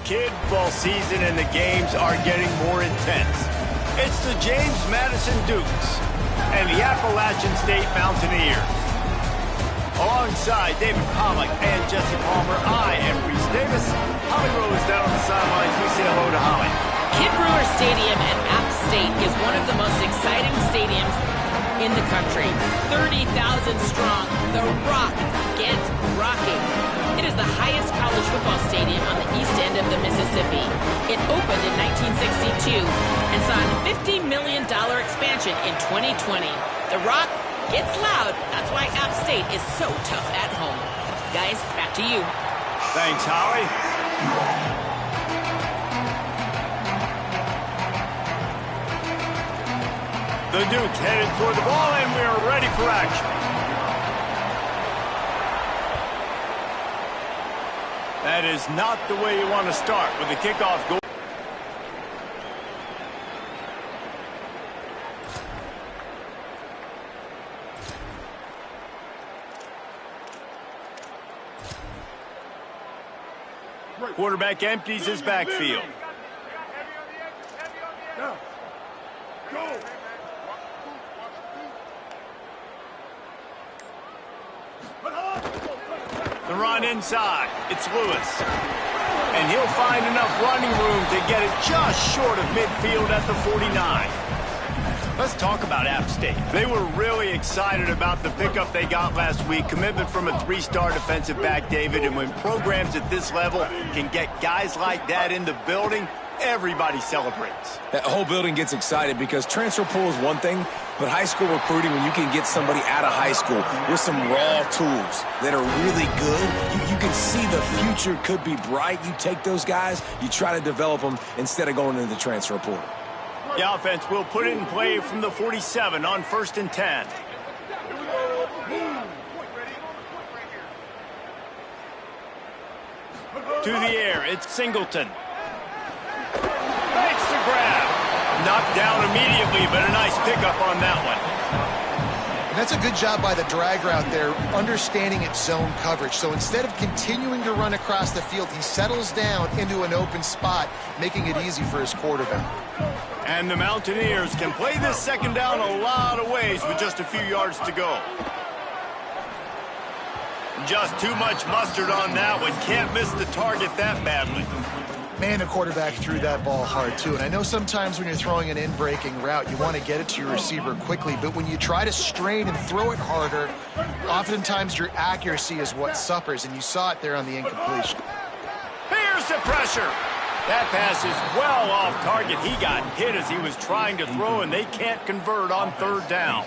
Kid, football season and the games are getting more intense. It's the James Madison Dukes and the Appalachian State Mountaineers. Alongside David Pollack and Jesse Palmer, I am Reese Davis. Holly Rowe is down on the sidelines. We say hello to Holly. Kidd Brewer Stadium at App State is one of the most exciting stadiums in the country. 30,000 strong, the Rock gets rocking. It is the highest college football stadium on the east end of the Mississippi. It opened in 1962 and saw a $50 million expansion in 2020. The Rock gets loud. That's why App State is so tough at home. Guys, back to you. Thanks, Holly. The Duke headed toward the ball, and we are ready for action. That is not the way you want to start with a kickoff goal. Quarterback empties his backfield. The run inside. It's Lewis. And he'll find enough running room to get it just short of midfield at the 49. Let's talk about App State. They were really excited about the pickup they got last week. Commitment from a three-star defensive back, David. And when programs at this level can get guys like that in the building, everybody celebrates. That whole building gets excited because transfer pool is one thing, but high school recruiting, when you can get somebody out of high school with some raw tools that are really good, you can see the future could be bright. You take those guys, you try to develop them instead of going into the transfer portal. The offense will put it in play from the 47 on 1st and 10. To the air, it's Singleton. Makes the grab. Knocked down immediately, but a nice pickup on that one. And that's a good job by the drag route there, understanding its zone coverage. So instead of continuing to run across the field, he settles down into an open spot, making it easy for his quarterback. And the Mountaineers can play this second down a lot of ways with just a few yards to go. Just too much mustard on that one. Can't miss the target that badly. Man, the quarterback threw that ball hard, too. And I know sometimes when you're throwing an in-breaking route, you want to get it to your receiver quickly. But when you try to strain and throw it harder, oftentimes your accuracy is what suffers. And you saw it there on the incompletion. Here's the pressure. That pass is well off target. He got hit as he was trying to throw, and they can't convert on 3rd down.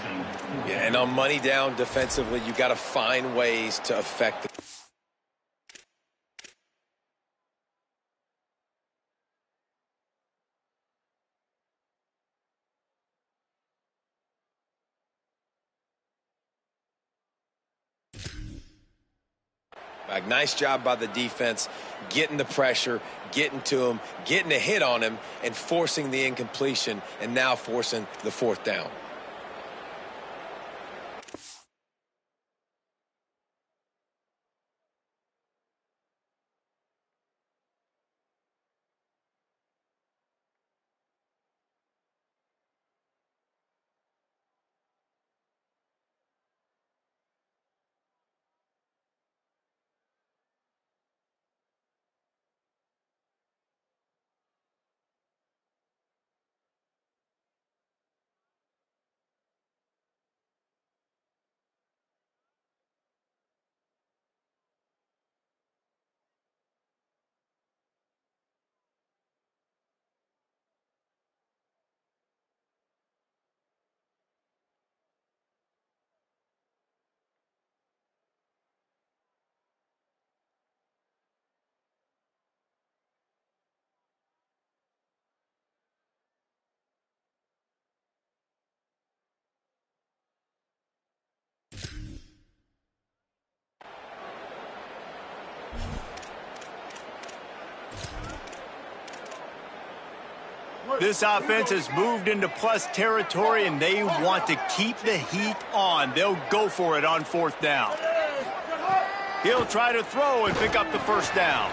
Yeah, and on money down defensively, you got to find ways to affect the nice job by the defense, getting the pressure, getting to him, getting a hit on him, and forcing the incompletion, and now forcing the 4th down. This offense has moved into plus territory, and they want to keep the heat on. They'll go for it on 4th down. He'll try to throw and pick up the 1st down.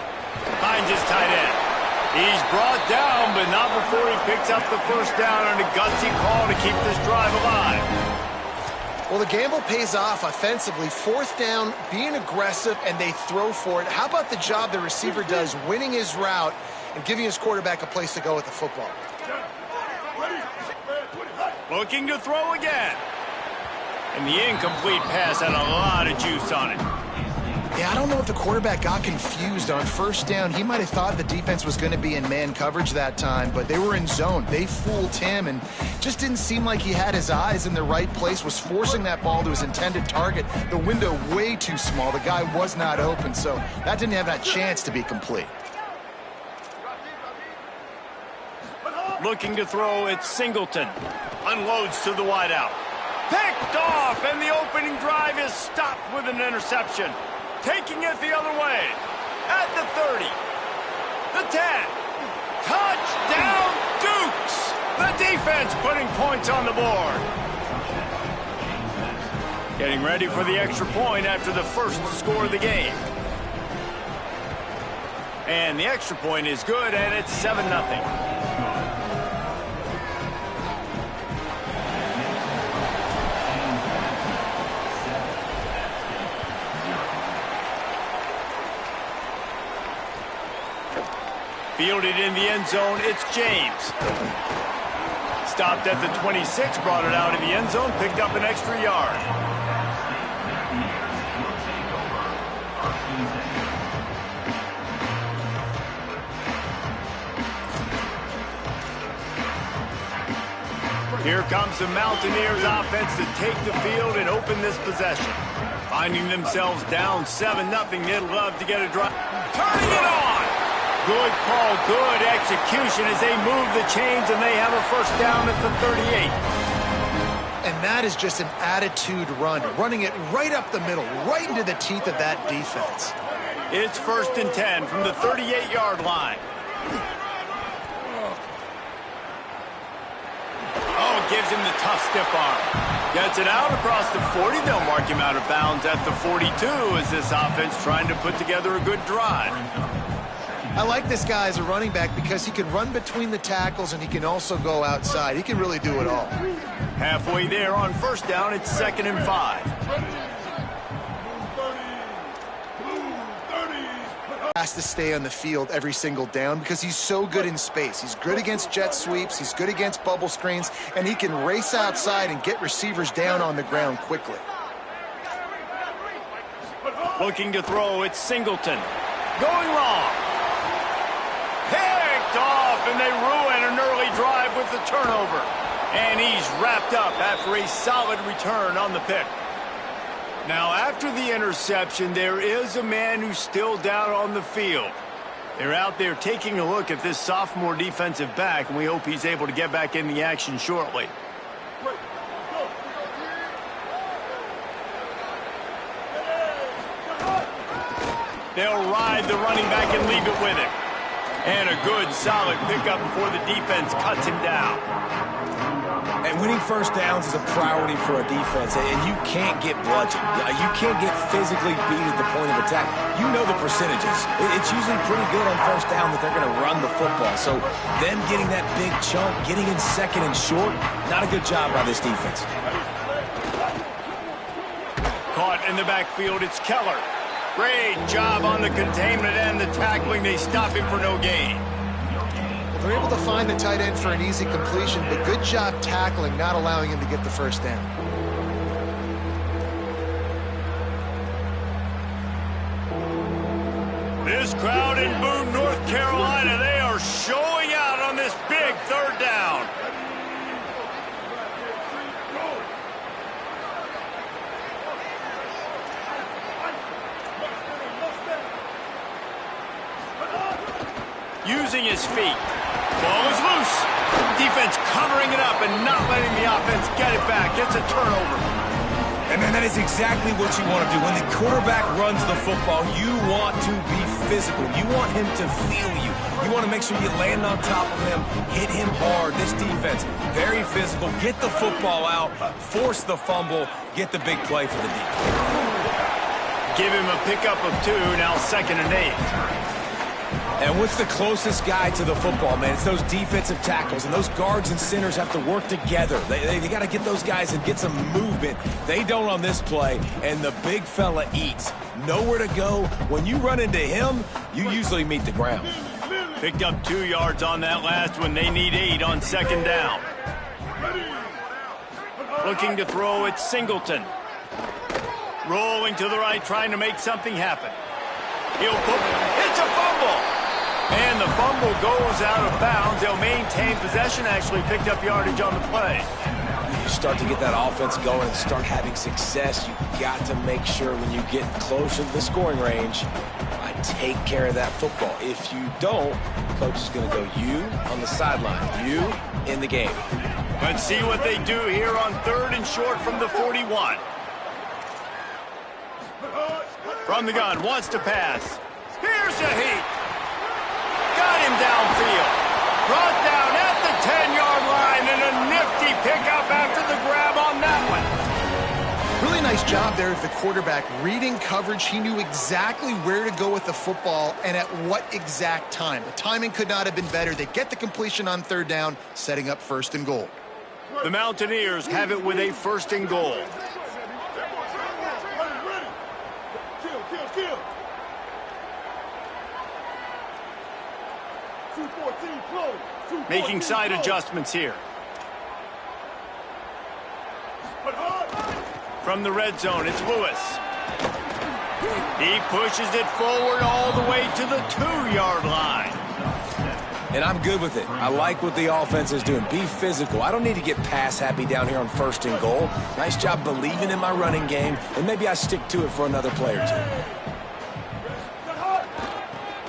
Finds his tight end. He's brought down, but not before he picks up the first down on a gutsy call to keep this drive alive. Well, the gamble pays off offensively. Fourth down, being aggressive, and they throw for it. How about the job the receiver does winning his route and giving his quarterback a place to go with the football? Looking to throw again. And the incomplete pass had a lot of juice on it. Yeah, I don't know if the quarterback got confused on first down. He might have thought the defense was going to be in man coverage that time, but they were in zone. They fooled him and just didn't seem like he had his eyes in the right place, was forcing that ball to his intended target. The window way too small. The guy was not open, so that didn't have that chance to be complete. Looking to throw, it's Singleton. Unloads to the wideout. Picked off, and the opening drive is stopped with an interception. Taking it the other way. At the 30. The 10. Touchdown, Dukes! The defense putting points on the board. Getting ready for the extra point after the first score of the game. And the extra point is good, and it's 7-0. Fielded in the end zone, it's James. Stopped at the 26, brought it out of the end zone, picked up an extra yard. Here comes the Mountaineers offense to take the field and open this possession. Finding themselves down 7-0, they'd love to get a drive. Turning it on! Good call, good execution as they move the chains, and they have a first down at the 38. And that is just an attitude run, running it right up the middle, right into the teeth of that defense. It's 1st and 10 from the 38-yard line. Oh, gives him the tough stiff arm. Gets it out across the 40. They'll mark him out of bounds at the 42 as this offense trying to put together a good drive. I like this guy as a running back because he can run between the tackles and he can also go outside. He can really do it all. Halfway there on first down, it's 2nd and 5. Has to stay on the field every single down because he's so good in space. He's good against jet sweeps, he's good against bubble screens, and he can race outside and get receivers down on the ground quickly. Looking to throw, it's Singleton. Going long. Picked off, and they ruin an early drive with the turnover. And he's wrapped up after a solid return on the pick. Now, after the interception, there is a man who's still down on the field. They're out there taking a look at this sophomore defensive back, and we hope he's able to get back in the action shortly. They'll ride the running back and leave it with him. And a good, solid pickup before the defense cuts him down. And winning first downs is a priority for a defense, and you can't get bludgeoned. You can't get physically beat at the point of attack. You know the percentages. It's usually pretty good on first down that they're going to run the football. So them getting that big chunk, getting in 2nd and short, not a good job by this defense. Caught in the backfield, it's Keller. Great job on the containment and the tackling. They stop him for no gain. Well, they're able to find the tight end for an easy completion, but good job tackling, not allowing him to get the first down. This crowd in Boone, North Carolina, they are showing out on this big 3rd down. Using his feet. Ball is loose. Defense covering it up and not letting the offense get it back. It's a turnover. And then that is exactly what you want to do. When the quarterback runs the football, you want to be physical. You want him to feel you. You want to make sure you land on top of him, hit him hard. This defense, very physical. Get the football out, force the fumble, get the big play for the defense. Give him a pickup of 2, now 2nd and 8. And what's the closest guy to the football, man? It's those defensive tackles, and those guards and centers have to work together. They got to get those guys and get some movement. They don't on this play, and the big fella eats. Nowhere to go. When you run into him, you usually meet the ground. Picked up 2 yards on that last one. They need 8 on second down. Looking to throw, it's Singleton. Rolling to the right, trying to make something happen. It's a fumble! And the fumble goes out of bounds. They'll maintain possession, actually picked up yardage on the play. You start to get that offense going and start having success, you got to make sure when you get closer to the scoring range, I take care of that football. If you don't, coach is going to go you on the sideline, you in the game. Let's see what they do here on 3rd and short from the 41. From the gun, wants to pass. Here's a heat. Got him downfield. Brought down at the 10-yard line, and a nifty pickup after the grab on that one. Really nice job there of the quarterback. Reading coverage, he knew exactly where to go with the football and at what exact time. The timing could not have been better. They get the completion on 3rd down, setting up 1st and goal. The Mountaineers have it with a 1st and goal. Making side adjustments here. From the red zone, it's Lewis. He pushes it forward all the way to the 2-yard line. And I'm good with it. I like what the offense is doing. Be physical. I don't need to get pass happy down here on 1st and goal. Nice job believing in my running game, and maybe I stick to it for another play or 2.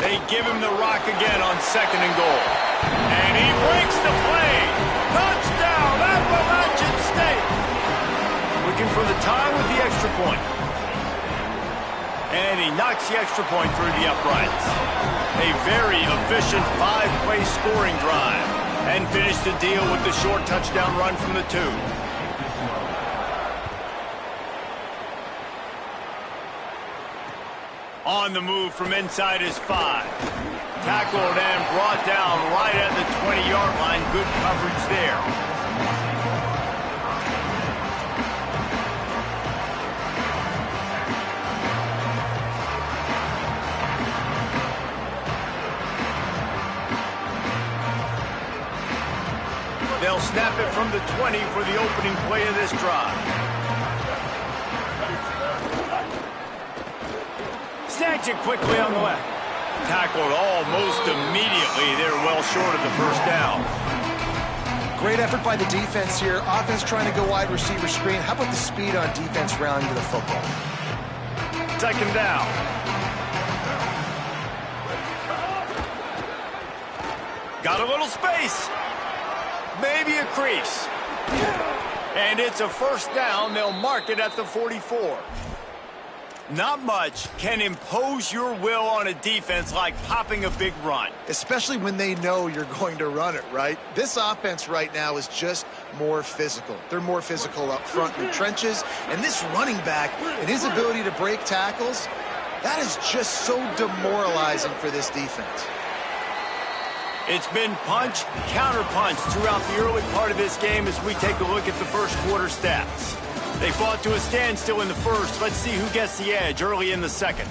They give him the rock again on 2nd and goal. And he breaks the play. Touchdown, Appalachian State. Looking for the tie with the extra point. And he knocks the extra point through the uprights. A very efficient 5-play scoring drive. And finished the deal with the short touchdown run from the 2. On the move from inside his 5. Tackled and brought down right at the 20-yard line. Good coverage there. They'll snap it from the 20 for the opening play of this drive. Snatch it quickly on the left. Tackled almost immediately. They're well short of the 1st down. Great effort by the defense here. Offense trying to go wide receiver screen. How about the speed on defense rounding to the football? 2nd down. Got a little space. Maybe a crease. And it's a 1st down. They'll mark it at the 44. Not much can impose your will on a defense like popping a big run. Especially when they know you're going to run it, right? This offense right now is just more physical. They're more physical up front in the trenches. And this running back and his ability to break tackles, that is just so demoralizing for this defense. It's been punch, counter-punch throughout the early part of this game as we take a look at the 1st quarter stats. They fought to a standstill in the 1st. Let's see who gets the edge early in the 2nd.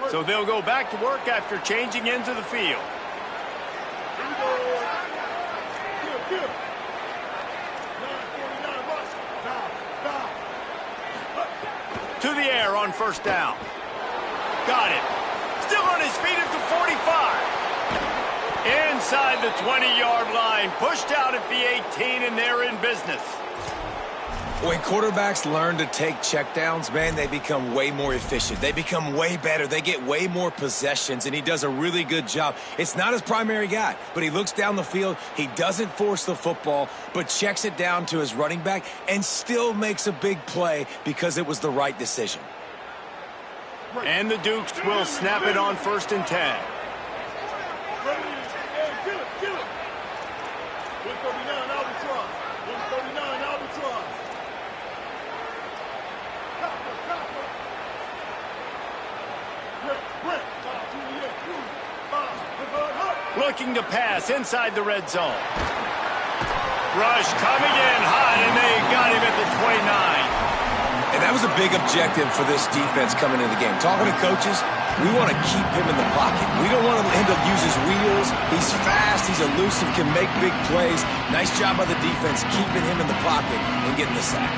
So they'll go back to work after changing into the field. To the air on 1st down. Got it. Still on his feet at the 45. Inside the 20-yard line. Pushed out at the 18, and they're in business. When quarterbacks learn to take checkdowns, man, they become way more efficient. They become way better. They get way more possessions, and he does a really good job. It's not his primary guy, but he looks down the field. He doesn't force the football, but checks it down to his running back and still makes a big play because it was the right decision. And the Dukes will snap it on 1st and 10. Looking to pass inside the red zone. Rush coming in hot, and they got him at the 29. And that was a big objective for this defense coming into the game. Talking to coaches, we want to keep him in the pocket. We don't want him to use his wheels. He's fast, he's elusive, can make big plays. Nice job by the defense keeping him in the pocket and getting the sack.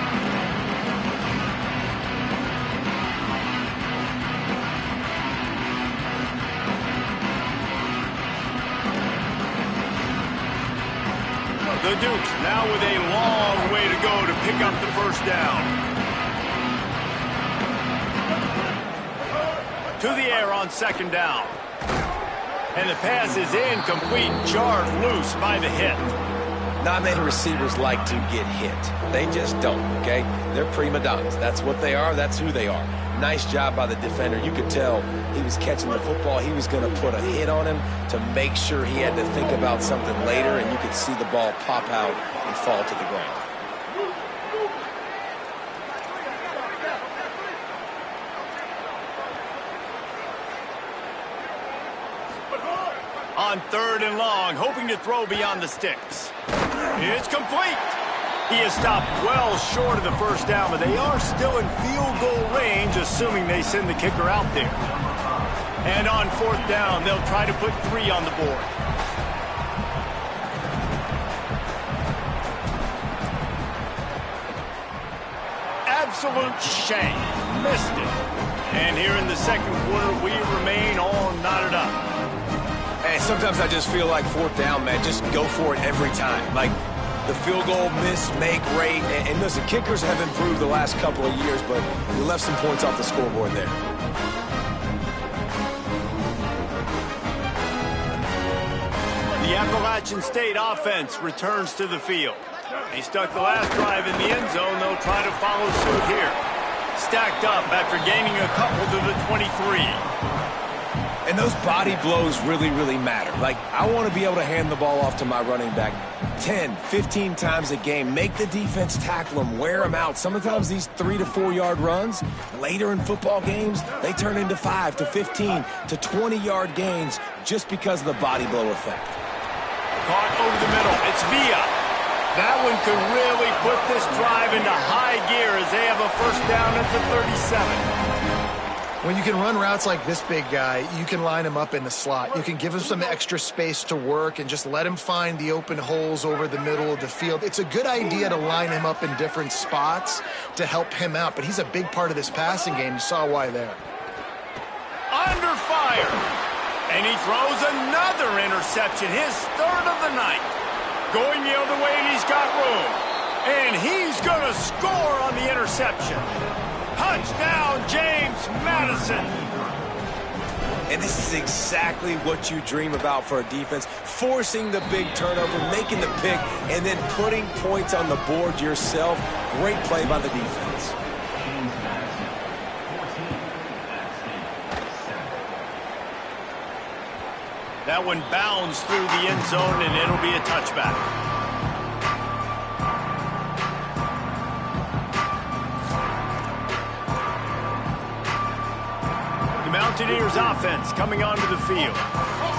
The Dukes now with a long way to go to pick up the first down. To the air on second down. And the pass is incomplete, jarred loose by the hit. Not many receivers like to get hit. They just don't, okay? They're prima donnas. That's what they are. That's who they are. Nice job by the defender. You could tell he was catching the football. He was going to put a hit on him to make sure he had to think about something later, and you could see the ball pop out and fall to the ground. On third and long, hoping to throw beyond the sticks. It's complete. He is stopped well short of the first down, but they are still in field goal range, assuming they send the kicker out there. And on fourth down, they'll try to put 3 on the board. Absolute shame. Missed it. And here in the second quarter, we remain all knotted up. Hey, sometimes I just feel like fourth down, man. Just go for it every time. Like the field goal miss-make rate. And listen, kickers have improved the last couple of years, but we left some points off the scoreboard there. The Appalachian State offense returns to the field. They stuck the last drive in the end zone. They'll try to follow suit here. Stacked up after gaining a couple to the 23. And those body blows really, really matter. Like, I want to be able to hand the ball off to my running back 10, 15 times a game. Make the defense tackle them, wear them out. Sometimes these 3 to 4 yard runs, later in football games, they turn into 5 to 15 to 20 yard gains just because of the body blow effect. Caught over the middle. It's Villa. That one could really put this drive into high gear as they have a first down at the 37. When you can run routes like this big guy, you can line him up in the slot. You can give him some extra space to work and just let him find the open holes over the middle of the field. It's a good idea to line him up in different spots to help him out, but he's a big part of this passing game. You saw why there. Under fire. And he throws another interception, his third of the night. Going the other way, and he's got room. And he's going to score on the interception. Touchdown, James Madison. And this is exactly what you dream about for a defense. Forcing the big turnover, making the pick, and then putting points on the board yourself. Great play by the defense. That one bounds through the end zone, and it'll be a touchback. Mountaineers offense coming onto the field.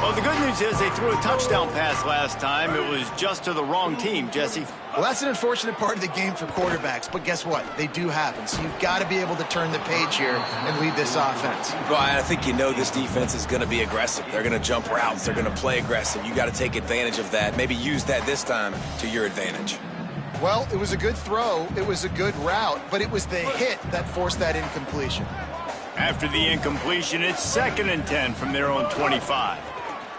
Well, the good news is they threw a touchdown pass last time. It was just to the wrong team, Jesse. Well, that's an unfortunate part of the game for quarterbacks, but guess what? They do happen. So you've got to be able to turn the page here and lead this offense. Well, I think you know this defense is going to be aggressive. They're going to jump routes. They're going to play aggressive. You got to take advantage of that. Maybe use that this time to your advantage. Well, it was a good throw. It was a good route, but it was the hit that forced that incompletion. After the incompletion, it's 2nd and 10 from their own 25.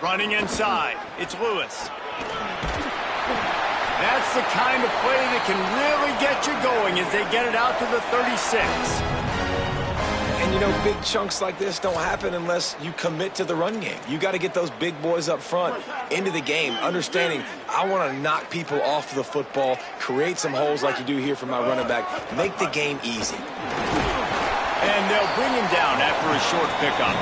Running inside, it's Lewis. That's the kind of play that can really get you going as they get it out to the 36. And, you know, big chunks like this don't happen unless you commit to the run game. You got to get those big boys up front into the game, understanding I want to knock people off the football, create some holes like you do here for my running back, make the game easy. And they'll bring him down after a short pickup.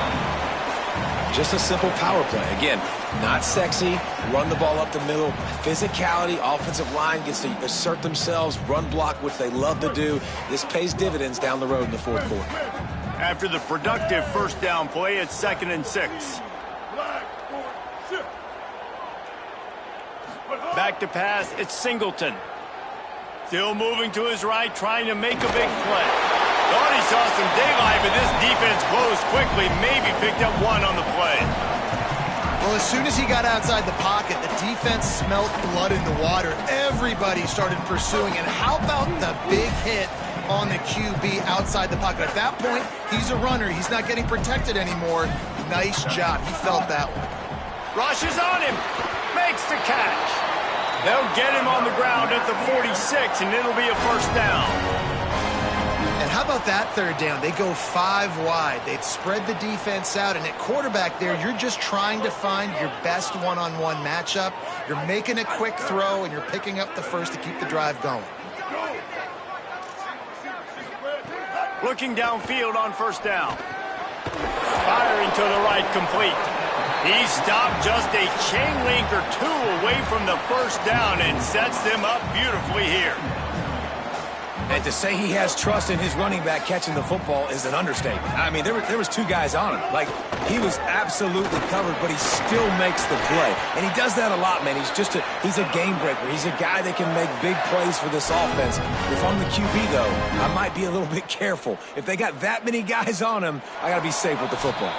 Just a simple power play. Again, not sexy, run the ball up the middle. Physicality, offensive line gets to assert themselves, run block, which they love to do. This pays dividends down the road in the fourth quarter. After the productive first down play, it's 2nd and 6. Back to pass, it's Singleton. Still moving to his right, trying to make a big play. Thought he saw some daylight, but this defense closed quickly, maybe picked up one on the play. Well, as soon as he got outside the pocket, the defense smelled blood in the water. Everybody started pursuing. And how about the big hit on the QB outside the pocket? At that point, he's a runner. He's not getting protected anymore. Nice job. He felt that one. Rushes on him. Makes the catch. They'll get him on the ground at the 46, and it'll be a first down. And how about that third down? They go 5 wide. They'd spread the defense out, and at quarterback there, you're just trying to find your best one-on-one matchup. You're making a quick throw, and you're picking up the first to keep the drive going. Looking downfield on first down. Firing to the right, complete. He stopped just a chain link or two away from the first down and sets them up beautifully here. And to say he has trust in his running back catching the football is an understatement. I mean, there was 2 guys on him. Like, he was absolutely covered, but he still makes the play. And he does that a lot, man. He's a game breaker. He's a guy that can make big plays for this offense. If I'm the QB, though, I might be a little bit careful. If they got that many guys on him, I got to be safe with the football.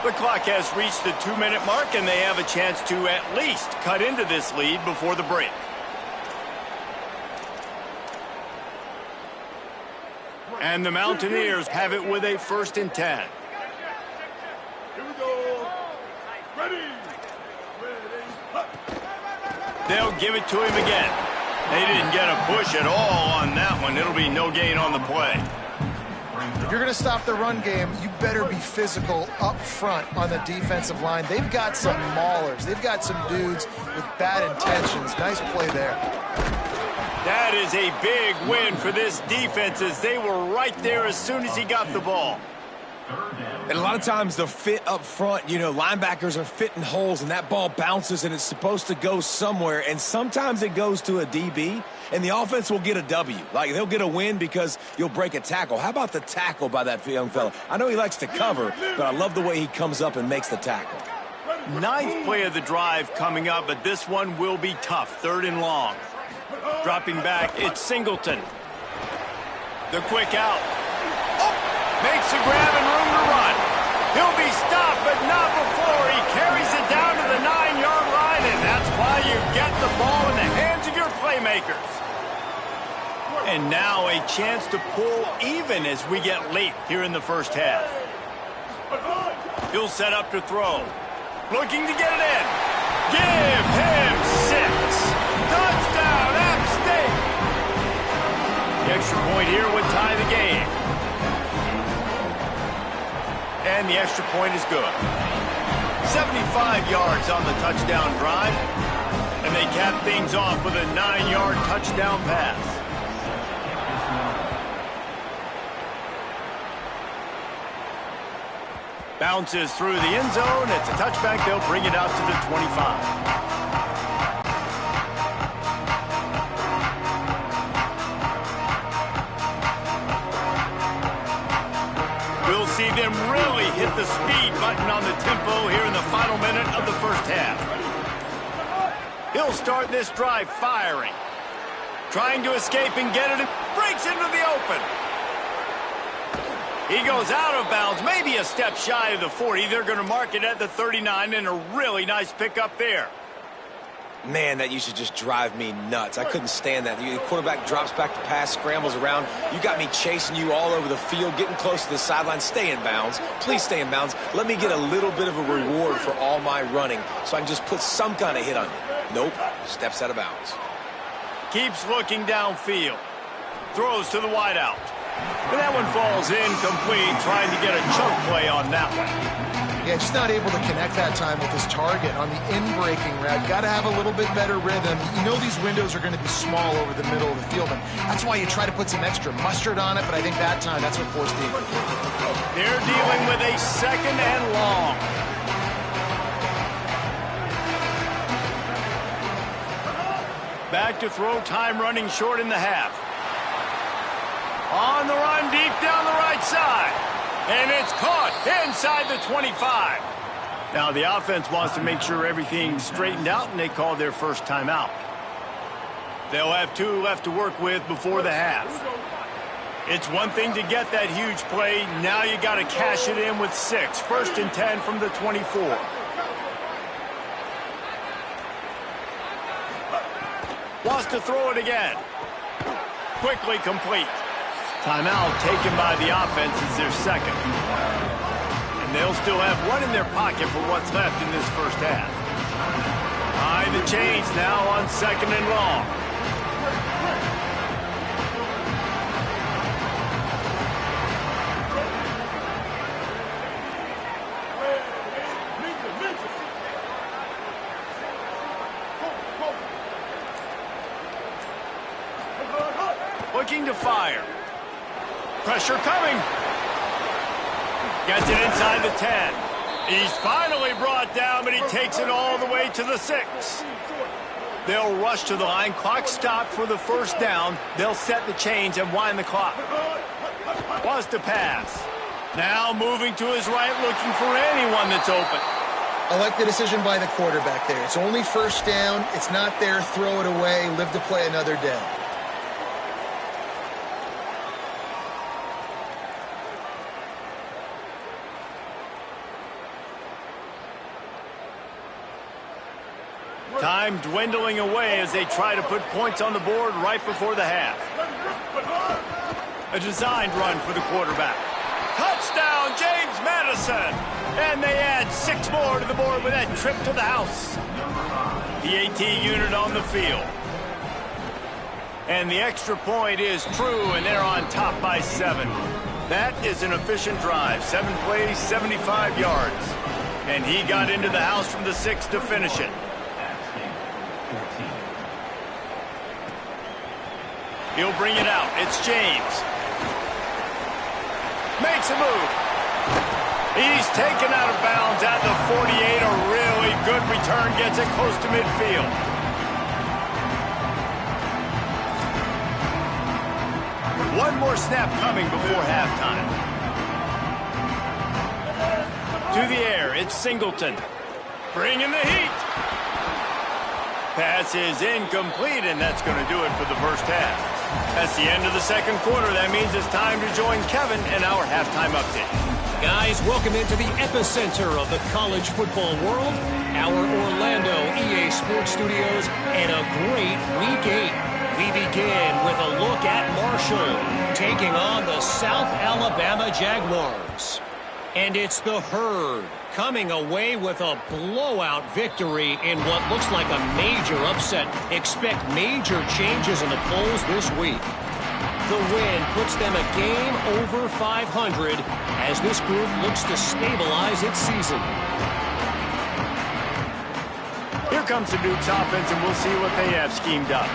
The clock has reached the 2-minute mark, and they have a chance to at least cut into this lead before the break. And the Mountaineers have it with a 1st and 10. Here we go. Ready. They'll give it to him again. They didn't get a push at all on that one. It'll be no gain on the play. If you're going to stop the run game, you better be physical up front on the defensive line. They've got some maulers. They've got some dudes with bad intentions. Nice play there. That is a big win for this defense as they were right there as soon as he got the ball. And a lot of times the fit up front, you know, linebackers are fitting holes and that ball bounces and it's supposed to go somewhere. And sometimes it goes to a DB and the offense will get a W. Like they'll get a win because you'll break a tackle. How about the tackle by that young fella? I know he likes to cover, but I love the way he comes up and makes the tackle. Ninth play of the drive coming up, but this one will be tough. 3rd and long. Dropping back, it's Singleton. The quick out. Makes a grab and room to run. He'll be stopped, but not before he carries it down to the 9-yard line, and that's why you get the ball in the hands of your playmakers. And now a chance to pull even as we get late here in the first half. He'll set up to throw. Looking to get it in. Give him 6. Touchdown, App State. The extra point here would tie the game. And the extra point is good. 75 yards on the touchdown drive. And they cap things off with a 9-yard touchdown pass. Bounces through the end zone. It's a touchback. They'll bring it out to the 25. We'll see them really hit the speed button on the tempo here in the final minute of the first half. He'll start this drive firing. Trying to escape and get it. Breaks into the open. He goes out of bounds, maybe a step shy of the 40. They're going to mark it at the 39, and a really nice pickup there. Man, that used to just drive me nuts. I couldn't stand that. The quarterback drops back to pass, scrambles around. You got me chasing you all over the field, getting close to the sideline. Stay in bounds. Please stay in bounds. Let me get a little bit of a reward for all my running so I can just put some kind of hit on you. Nope. Steps out of bounds. Keeps looking downfield. Throws to the wideout. And that one falls incomplete, trying to get a chunk play on that one. Yeah, just not able to connect that time with his target on the in-breaking route. Got to have a little bit better rhythm. You know these windows are going to be small over the middle of the field, and that's why you try to put some extra mustard on it, but I think that time that's what forced the incomplete. They're dealing with a 2nd and long. Back to throw, time running short in the half. On the run, deep down the right side. And it's caught inside the 25. Now the offense wants to make sure everything's straightened out, and they call their first timeout. They'll have 2 left to work with before the half. It's one thing to get that huge play. Now you got to cash it in with 6. 1st and 10 from the 24. Wants to throw it again. Quickly complete. Timeout taken by the offense is their second. And they'll still have 1 in their pocket for what's left in this first half. High the chains now on 2nd and long. Looking to fire. Pressure coming. Gets it inside the 10. He's finally brought down, but he takes it all the way to the 6. They'll rush to the line. Clock stopped for the first down. They'll set the chains and wind the clock. Wants to pass. Now moving to his right, looking for anyone that's open. I like the decision by the quarterback there. It's only first down. It's not there. Throw it away. Live to play another day. Time dwindling away as they try to put points on the board right before the half. A designed run for the quarterback. Touchdown, James Madison! And they add 6 more to the board with that trip to the house. The AT unit on the field. And the extra point is true, and they're on top by 7. That is an efficient drive. 7 plays, 75 yards. And he got into the house from the 6 to finish it. He'll bring it out. It's James. Makes a move. He's taken out of bounds at the 48. A really good return. Gets it close to midfield. One more snap coming before halftime. To the air. It's Singleton. Bringing the heat. Pass is incomplete, and that's going to do it for the first half. That's the end of the second quarter. That means it's time to join Kevin in our halftime update. Guys, welcome into the epicenter of the college football world, our Orlando EA Sports Studios, and a great Week 8. We begin with a look at Marshall taking on the South Alabama Jaguars. And it's the Herd coming away with a blowout victory in what looks like a major upset. Expect major changes in the polls this week. The win puts them a game over 500 as this group looks to stabilize its season. Here comes the Duke's offense, and we'll see what they have schemed up.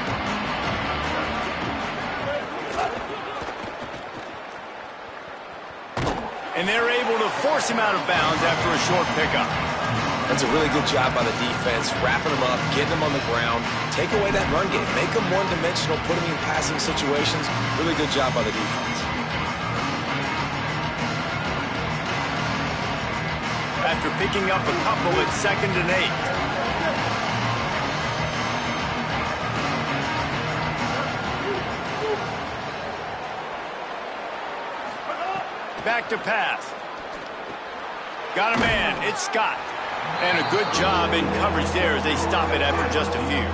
And they're able to force him out of bounds after a short pickup. That's a really good job by the defense, wrapping them up, getting them on the ground, take away that run game, make them one-dimensional, put them in passing situations. Really good job by the defense. After picking up a couple, it's 2nd and 8. Back to pass. Got a man. It's Scott. And a good job in coverage there as they stop it after just a few.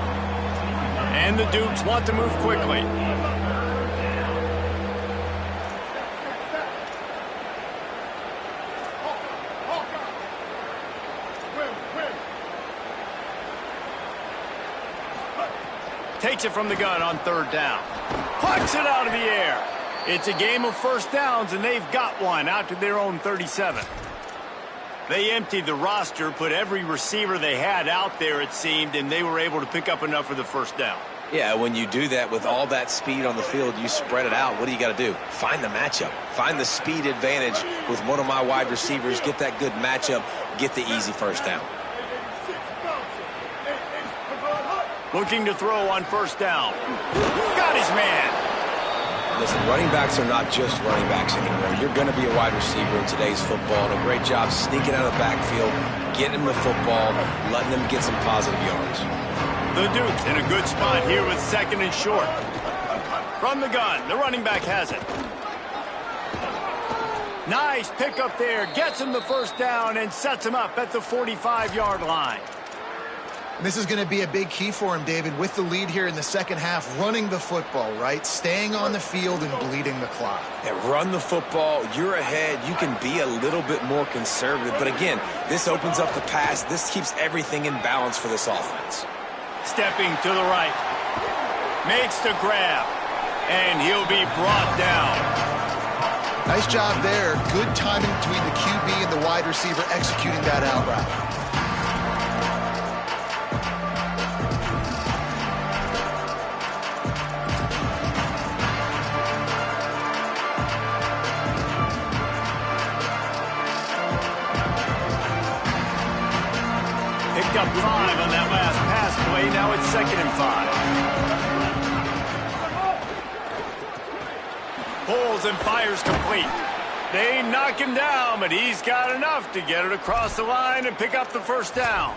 And the Dukes want to move quickly. Takes it from the gun on 3rd down. Plucks it out of the air. It's a game of first downs, and they've got one out to their own 37. They emptied the roster, put every receiver they had out there, it seemed, and they were able to pick up enough for the first down. Yeah, when you do that with all that speed on the field, you spread it out. What do you got to do? Find the matchup. Find the speed advantage with one of my wide receivers. Get that good matchup. Get the easy first down. Looking to throw on 1st down. Got his man. Listen, running backs are not just running backs anymore. You're going to be a wide receiver in today's football, and a great job sneaking out of the backfield, getting him the football, letting them get some positive yards. The Dukes in a good spot here with 2nd and short. From the gun, the running back has it. Nice pickup there, gets him the first down and sets him up at the 45-yard line. This is going to be a big key for him, David, with the lead here in the second half, running the football, right? Staying on the field and bleeding the clock. Yeah, run the football, you're ahead, you can be a little bit more conservative. But again, this opens up the pass. This keeps everything in balance for this offense. Stepping to the right. Makes the grab. And he'll be brought down. Nice job there. Good timing between the QB and the wide receiver executing that out route. Picked up 5 on that last pass play. Now it's 2nd and 5. Pulls and fires complete. They knock him down, but he's got enough to get it across the line and pick up the first down.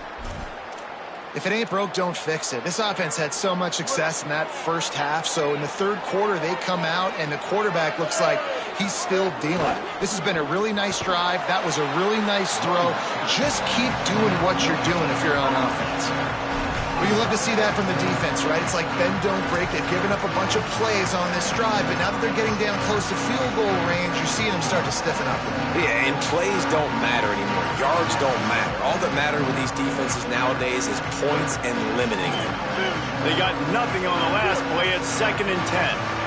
If it ain't broke, don't fix it. This offense had so much success in that first half, so in the third quarter, they come out, and the quarterback looks like he's still dealing. This has been a really nice drive. That was a really nice throw. Just keep doing what you're doing if you're on offense. Well, you love to see that from the defense, right? It's like bend, don't break. They've given up a bunch of plays on this drive, but now that they're getting down close to field goal range, you're seeing them start to stiffen up. Yeah, and plays don't matter anymore. Yards don't matter. All that matters with these defenses nowadays is points and limiting them. They got nothing on the last play at 2nd and 10.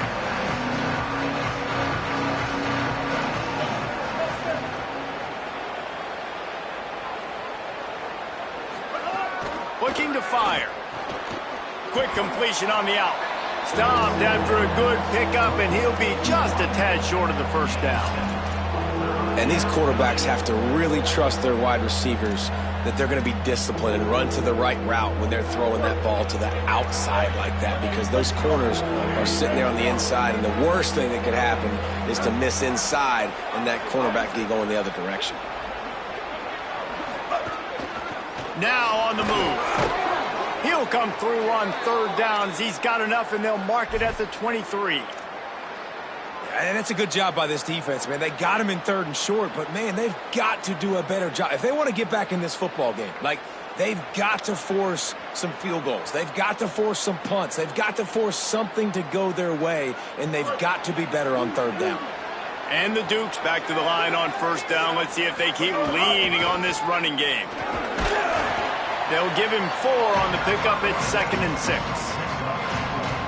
Looking to fire. Quick completion on the out. Stopped after a good pickup, and he'll be just a tad short of the first down. And these quarterbacks have to really trust their wide receivers that they're going to be disciplined and run to the right route when they're throwing that ball to the outside like that, because those corners are sitting there on the inside, and the worst thing that could happen is to miss inside and that cornerback be going the other direction. Now on the move. He'll come through on 3rd downs. He's got enough, and they'll mark it at the 23. And that's a good job by this defense, man. They got him in 3rd and short, but, man, they've got to do a better job. If they want to get back in this football game, like, they've got to force some field goals. They've got to force some punts. They've got to force something to go their way, and they've got to be better on 3rd down. And the Dukes back to the line on 1st down. Let's see if they keep leaning on this running game. They'll give him 4 on the pickup at 2nd and 6.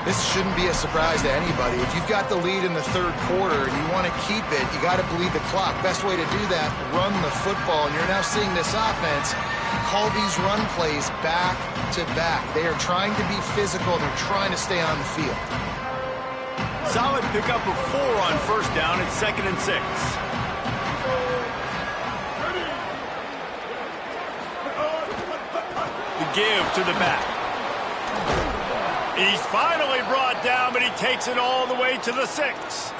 This shouldn't be a surprise to anybody. If you've got the lead in the 3rd quarter and you want to keep it, you got to bleed the clock. Best way to do that, run the football. And you're now seeing this offense call these run plays back to back. They are trying to be physical. They're trying to stay on the field. Solid pickup of 4 on 1st down at 2nd and 6. Give to the back. He's finally brought down, but he takes it all the way to the 6.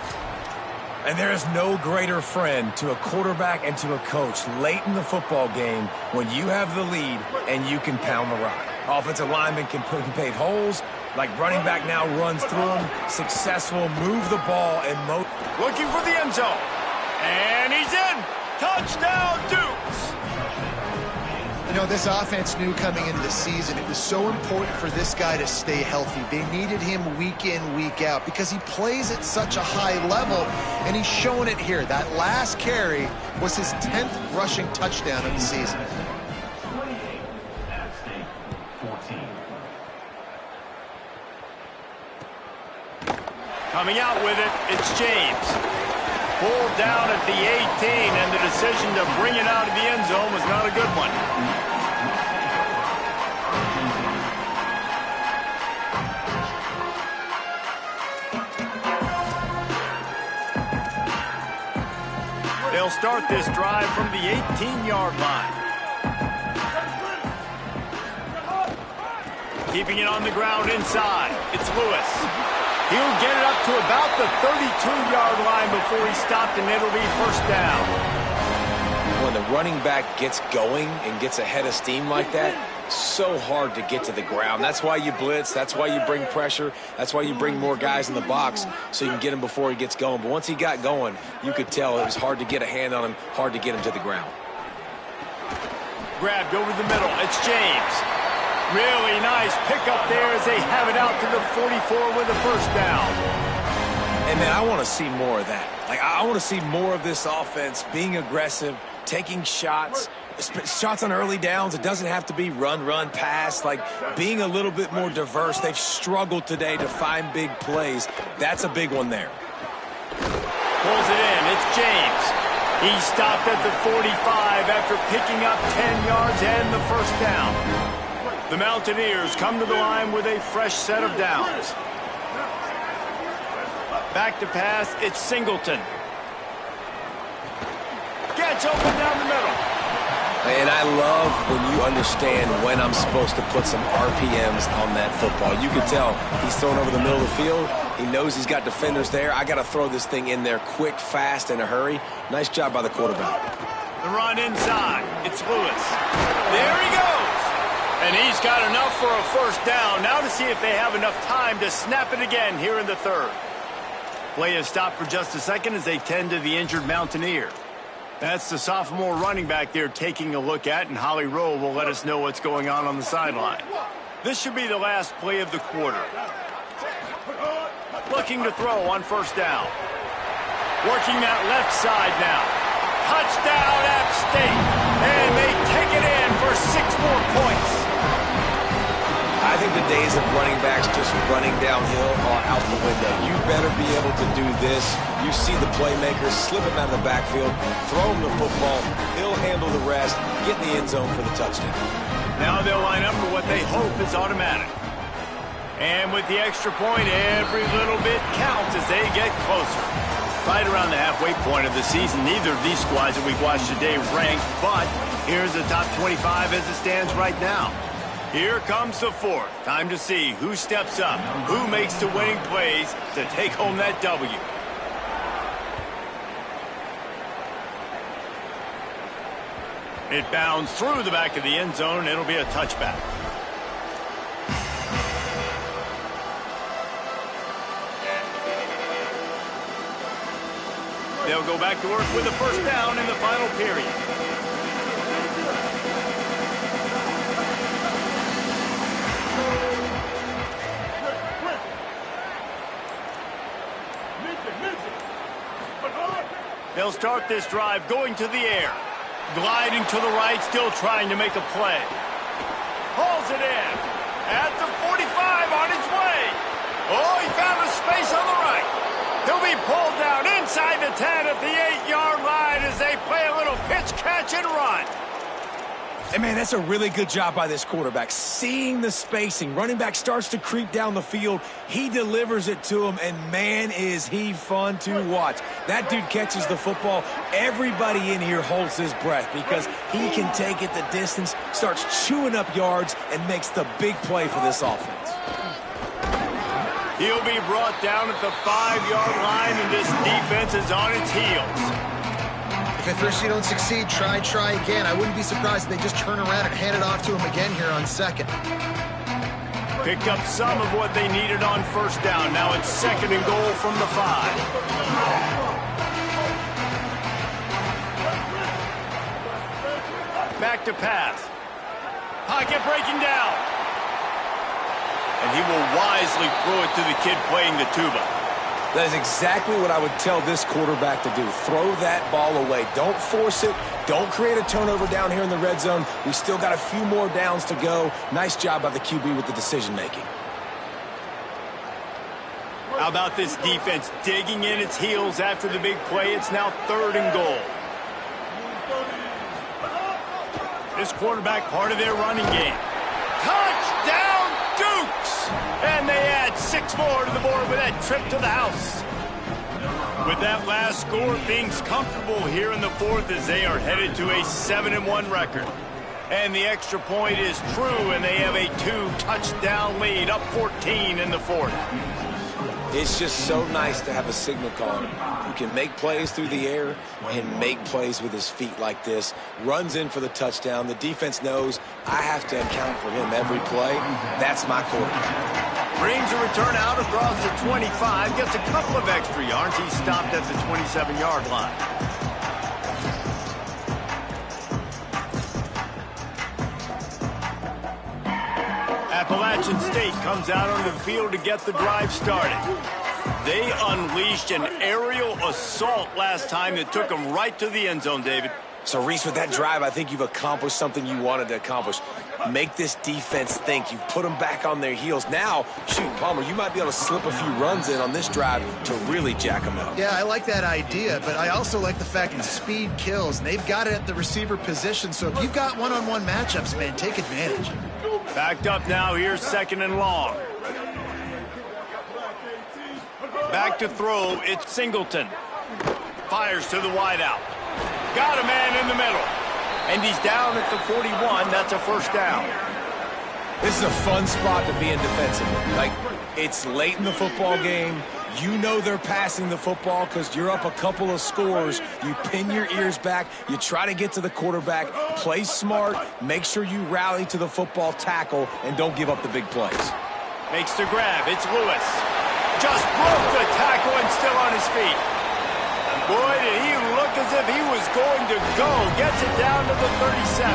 And there is no greater friend to a quarterback and to a coach late in the football game when you have the lead and you can pound the rock. Offensive linemen can pave holes, like running back now runs through them, successful, move the ball, and looking for the end zone. And he's in. Touchdown, Dukes. You know, this offense knew coming into the season it was so important for this guy to stay healthy. They needed him week in, week out because he plays at such a high level, and he's showing it here. That last carry was his 10th rushing touchdown of the season. Coming out with it, it's James. Pulled down at the 18, and the decision to bring it out of the end zone was not a good one. They'll start this drive from the 18-yard line. Keeping it on the ground inside. It's Lewis. He'll get it up to about the 32-yard line before he stopped, and it'll be first down. When the running back gets going and gets ahead of steam like that, so hard to get to the ground. That's why you blitz. That's why you bring pressure. That's why you bring more guys in the box so you can get him before he gets going. But once he got going, you could tell it was hard to get a hand on him, hard to get him to the ground. Grabbed over the middle. It's James. Really nice pickup there as they have it out to the 44 with a first down. And, man, I want to see more of that. Like, I want to see more of this offense being aggressive, taking shots on early downs. It doesn't have to be run, pass. Like, being a little bit more diverse. They've struggled today to find big plays. That's a big one there. Pulls it in. It's James. He stopped at the 45 after picking up 10 yards and the first down. The Mountaineers come to the line with a fresh set of downs. Back to pass, it's Singleton. Gets open down the middle. And I love when you understand when I'm supposed to put some RPMs on that football. You can tell he's throwing over the middle of the field. He knows he's got defenders there. I got to throw this thing in there quick, fast, in a hurry. Nice job by the quarterback. The run inside. It's Lewis. There he goes. And he's got enough for a first down. Now to see if they have enough time to snap it again here in the third. Play is stopped for just a second as they tend to the injured Mountaineer. That's the sophomore running back there taking a look at, and Holly Rowe will let us know what's going on the sideline. This should be the last play of the quarter. Looking to throw on first down. Working that left side now. Touchdown, App State. And they take it in for 6 more points. I think the days of running backs just running downhill are out the window. You better be able to do this. You see the playmakers, slip him out of the backfield, throw him the football, he'll handle the rest, get in the end zone for the touchdown. Now they'll line up for what they hope is automatic. And with the extra point, every little bit counts as they get closer. Right around the halfway point of the season, neither of these squads that we've watched today ranked, but here's the top 25 as it stands right now. Here comes the fourth. Time to see who steps up, who makes the winning plays to take home that W. It bounds through the back of the end zone, and it'll be a touchback. They'll go back to work with a first down in the final period. They'll start this drive going to the air. Gliding to the right, still trying to make a play. Hauls it in. At the 45 on his way. Oh, he found a space on the right. He'll be pulled down inside the 10 at the 8-yard line as they play a little pitch, catch, and run. And, man, that's a really good job by this quarterback. Seeing the spacing. Running back starts to creep down the field. He delivers it to him, and, man, is he fun to watch. That dude catches the football. Everybody in here holds his breath because he can take it the distance, starts chewing up yards, and makes the big play for this offense. He'll be brought down at the 5-yard line, and this defense is on its heels. If at first you don't succeed, try again. I wouldn't be surprised if they just turn around and hand it off to him again here on second. Picked up some of what they needed on first down. Now it's second and goal from the 5. Back to pass. Pocket breaking down. And he will wisely throw it to the kid playing the tuba. That is exactly what I would tell this quarterback to do. Throw that ball away. Don't force it. Don't create a turnover down here in the red zone. We still got a few more downs to go. Nice job by the QB with the decision-making. How about this defense digging in its heels after the big play? It's now third and goal. This quarterback part of their running game. Touchdown, Dukes! And they add 6 more to the board with that trip to the house. With that last score, things comfortable here in the fourth as they are headed to a 7-1 record. And the extra point is true, and they have a 2-touchdown lead, up 14 in the fourth. It's just so nice to have a signal caller who can make plays through the air and make plays with his feet like this. Runs in for the touchdown. The defense knows I have to account for him every play. That's my quarterback. Brings a return out across the 25. Gets a couple of extra yards. He's stopped at the 27-yard line. Appalachian State comes out onto the field to get the drive started. They unleashed an aerial assault last time that took them right to the end zone, David. So, Reese, with that drive, I think you've accomplished something you wanted to accomplish. Make this defense think. You've put them back on their heels. Now, shoot, Palmer, you might be able to slip a few runs in on this drive to really jack them up. Yeah, I like that idea, but I also like the fact that speed kills, and they've got it at the receiver position. So if you've got one-on-one matchups, man, take advantage. Backed up now. Here's 2nd and long. Back to throw. It's Singleton. Fires to the wideout. Got a man in the middle. And he's down at the 41. That's a first down. This is a fun spot to be in defensively. Like, it's late in the football game. You know they're passing the football because you're up a couple of scores. You pin your ears back. You try to get to the quarterback. Play smart. Make sure you rally to the football tackle and don't give up the big plays. Makes the grab. It's Lewis. Just broke the tackle and still on his feet. Boy, did he look as if he was going to go. Gets it down to the 37.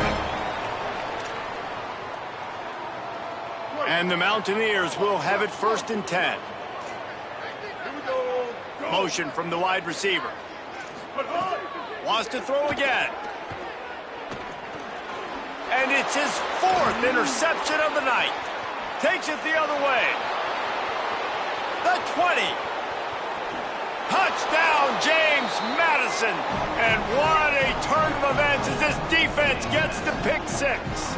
And the Mountaineers will have it 1st and 10. Motion from the wide receiver. Wants to throw again. And it's his 4th interception of the night. Takes it the other way. The 20. Touchdown, James Madison. And what a turn of events as this defense gets the pick 6.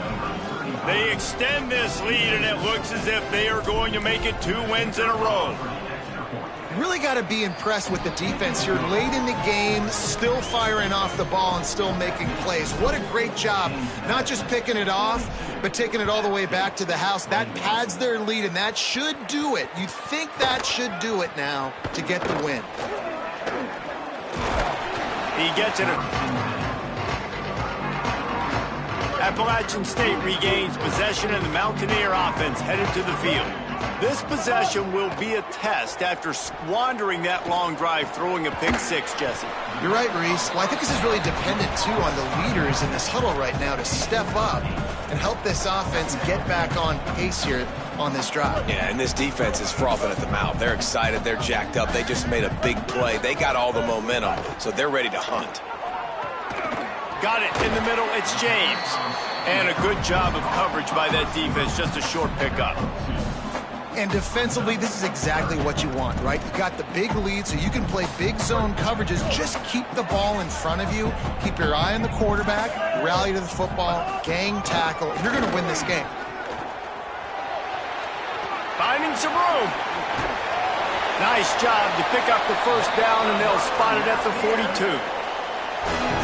They extend this lead, and it looks as if they are going to make it 2 wins in a row. Really got to be impressed with the defense here. Late in the game, still firing off the ball and still making plays. What a great job. Not just picking it off, but taking it all the way back to the house. That pads their lead, and that should do it. You think that should do it now to get the win. He gets it. Appalachian State regains possession, and the Mountaineer offense headed to the field. This possession will be a test after squandering that long drive, throwing a pick 6, Jesse. You're right, Reese. Well, I think this is really dependent, too, on the leaders in this huddle right now to step up and help this offense get back on pace here on this drive. Yeah, and this defense is frothing at the mouth. They're excited. They're jacked up. They just made a big play. They got all the momentum, so they're ready to hunt. Got it in the middle. It's James. And a good job of coverage by that defense. Just a short pickup. And defensively, this is exactly what you want, right? You got the big lead, so you can play big zone coverages. Just keep the ball in front of you. Keep your eye on the quarterback. Rally to the football. Gang tackle. You're going to win this game. Finding some room. Nice job to pick up the first down, and they'll spot it at the 42.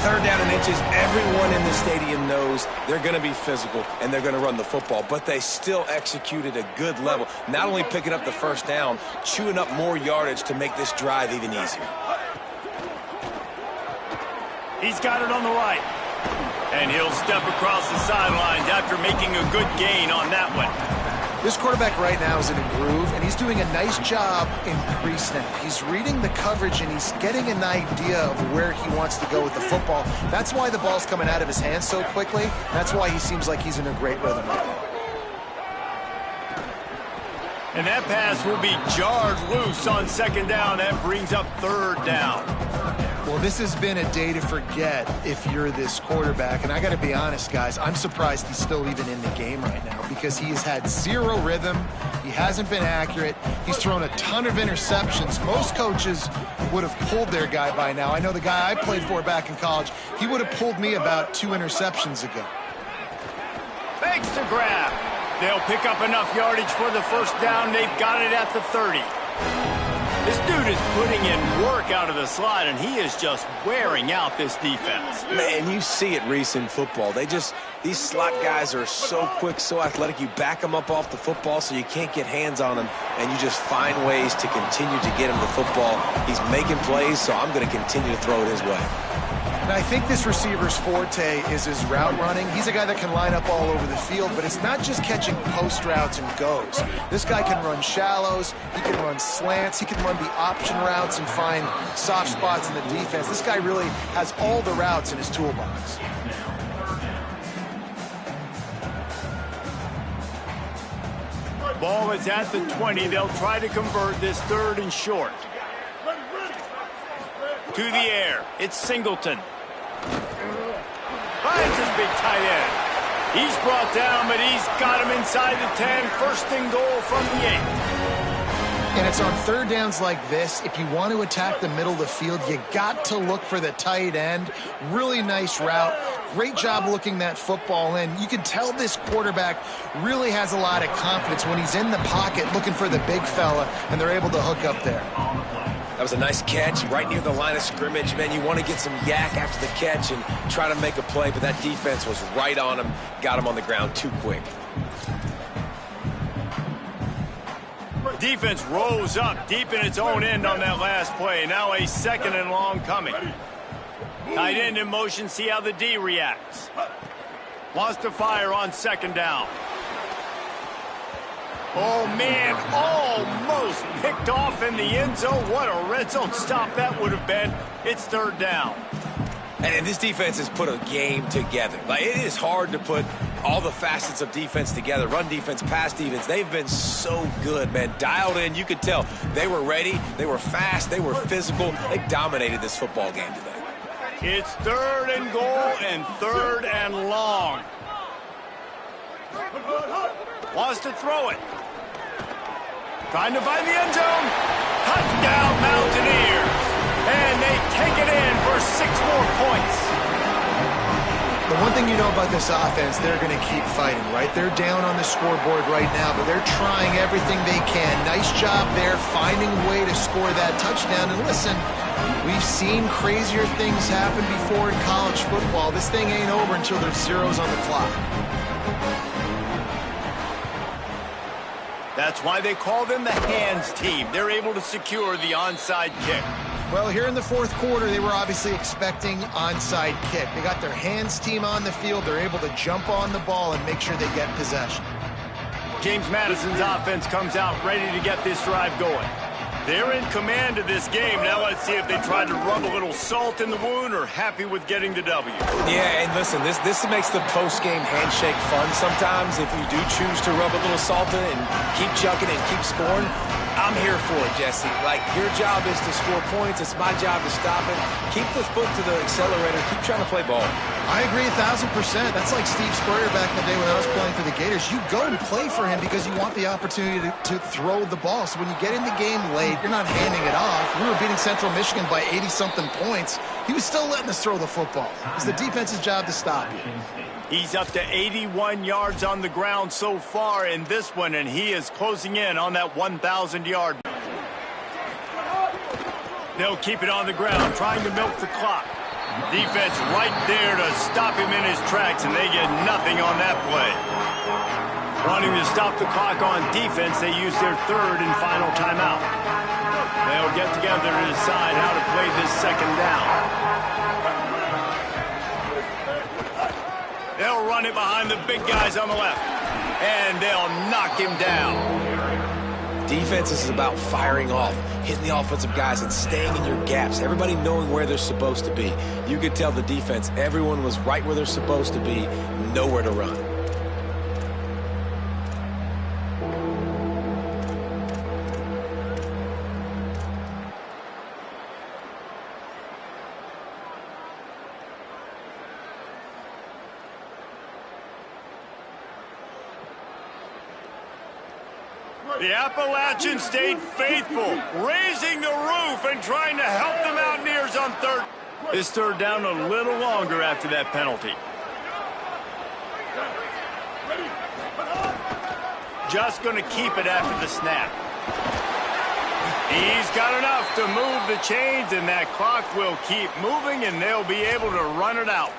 3rd down and inches. Everyone in the stadium knows they're going to be physical and they're going to run the football, but they still executed a good level. Not only picking up the first down, chewing up more yardage to make this drive even easier. He's got it on the right. And he'll step across the sidelines after making a good gain on that one. This quarterback right now is in a groove, and he's doing a nice job in pre-snap. He's reading the coverage, and he's getting an idea of where he wants to go with the football. That's why the ball's coming out of his hands so quickly. That's why he seems like he's in a great rhythm right now. And that pass will be jarred loose on 2nd down. That brings up 3rd down. Well, this has been a day to forget if you're this quarterback. And I got to be honest, guys, I'm surprised he's still even in the game right now because he has had 0 rhythm. He hasn't been accurate. He's thrown a ton of interceptions. Most coaches would have pulled their guy by now. I know the guy I played for back in college, he would have pulled me about 2 interceptions ago. Thanks to grab. They'll pick up enough yardage for the first down. They've got it at the 30. This dude is putting in work out of the slot, and he is just wearing out this defense. Man, you see it, Reese, in football. These slot guys are so quick, so athletic. You back them up off the football so you can't get hands on them, and you just find ways to continue to get him the football. He's making plays, so I'm going to continue to throw it his way. And I think this receiver's forte is his route running. He's a guy that can line up all over the field, but it's not just catching post routes and goes. This guy can run shallows, he can run slants, he can run the option routes and find soft spots in the defense. This guy really has all the routes in his toolbox. Ball is at the 20. They'll try to convert this 3rd and short. To the air. It's Singleton. Finds his big tight end. He's brought down, but he's got him inside the 10. 1st and goal from the 8. And it's on 3rd downs like this. If you want to attack the middle of the field, you got to look for the tight end. Really nice route. Great job looking that football in. You can tell this quarterback really has a lot of confidence when he's in the pocket looking for the big fella, and they're able to hook up there. That was a nice catch right near the line of scrimmage. Man, you want to get some yak after the catch and try to make a play, but that defense was right on him, got him on the ground too quick. Defense rose up deep in its own end on that last play. Now a 2nd and long coming. Tight end in motion, see how the D reacts. Wants to fire on 2nd down. Oh, man, almost picked off in the end zone. What a red zone stop that would have been. It's 3rd down. And this defense has put a game together. Like, it is hard to put all the facets of defense together. Run defense, pass defense. They've been so good, man. Dialed in. You could tell they were ready. They were fast. They were physical. They dominated this football game today. It's 3rd and goal and 3rd and long. Wants to throw it. Trying to find the end zone. Touchdown, Mountaineers. And they take it in for 6 more points. The one thing you know about this offense, they're going to keep fighting, right? They're down on the scoreboard right now, but they're trying everything they can. Nice job there, finding a way to score that touchdown. And listen, we've seen crazier things happen before in college football. This thing ain't over until there's zeros on the clock. That's why they call them the hands team. They're able to secure the onside kick. Well, here in the 4th quarter, they were obviously expecting onside kick. They got their hands team on the field. They're able to jump on the ball and make sure they get possession. James Madison's offense comes out ready to get this drive going. They're in command of this game. Now let's see if they try to rub a little salt in the wound or happy with getting the W. Yeah, and listen, this makes the post-game handshake fun sometimes. If you do choose to rub a little salt in it and keep chucking and keep scoring, I'm here for it, Jesse. Like, your job is to score points. It's my job to stop it. Keep the foot to the accelerator. Keep trying to play ball. I agree 1,000%. That's like Steve Spurrier back in the day when I was playing for the Gators. You go and play for him because you want the opportunity to throw the ball. So when you get in the game late, you're not handing it off. We were beating Central Michigan by 80-something points. He was still letting us throw the football. It's the defense's job to stop you. He's up to 81 yards on the ground so far in this one, and he is closing in on that 1,000-yard. They'll keep it on the ground, trying to milk the clock. Defense right there to stop him in his tracks, and they get nothing on that play. Wanting to stop the clock on defense, they use their 3rd and final timeout. They'll get together to decide how to play this 2nd down. They'll run it behind the big guys on the left, and they'll knock him down. Defense is about firing off, hitting the offensive guys, and staying in your gaps. Everybody knowing where they're supposed to be. You could tell the defense, everyone was right where they're supposed to be, nowhere to run. The Appalachians stayed faithful, raising the roof and trying to help the Mountaineers on 3rd. This 3rd down a little longer after that penalty. Just going to keep it after the snap. He's got enough to move the chains, and that clock will keep moving, and they'll be able to run it out.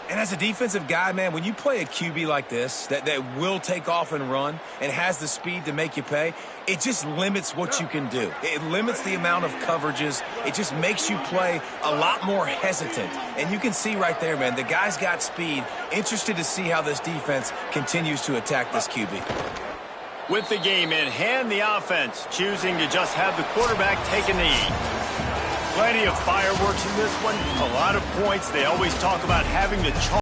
And as a defensive guy, man, when you play a QB like this that will take off and run and has the speed to make you pay, it just limits what you can do. It limits the amount of coverages. It just makes you play a lot more hesitant. And you can see right there, man, the guy's got speed. Interested to see how this defense continues to attack this QB. With the game in hand, the offense choosing to just have the quarterback take a knee. Plenty of fireworks in this one. A lot of points. They always talk about having to charge.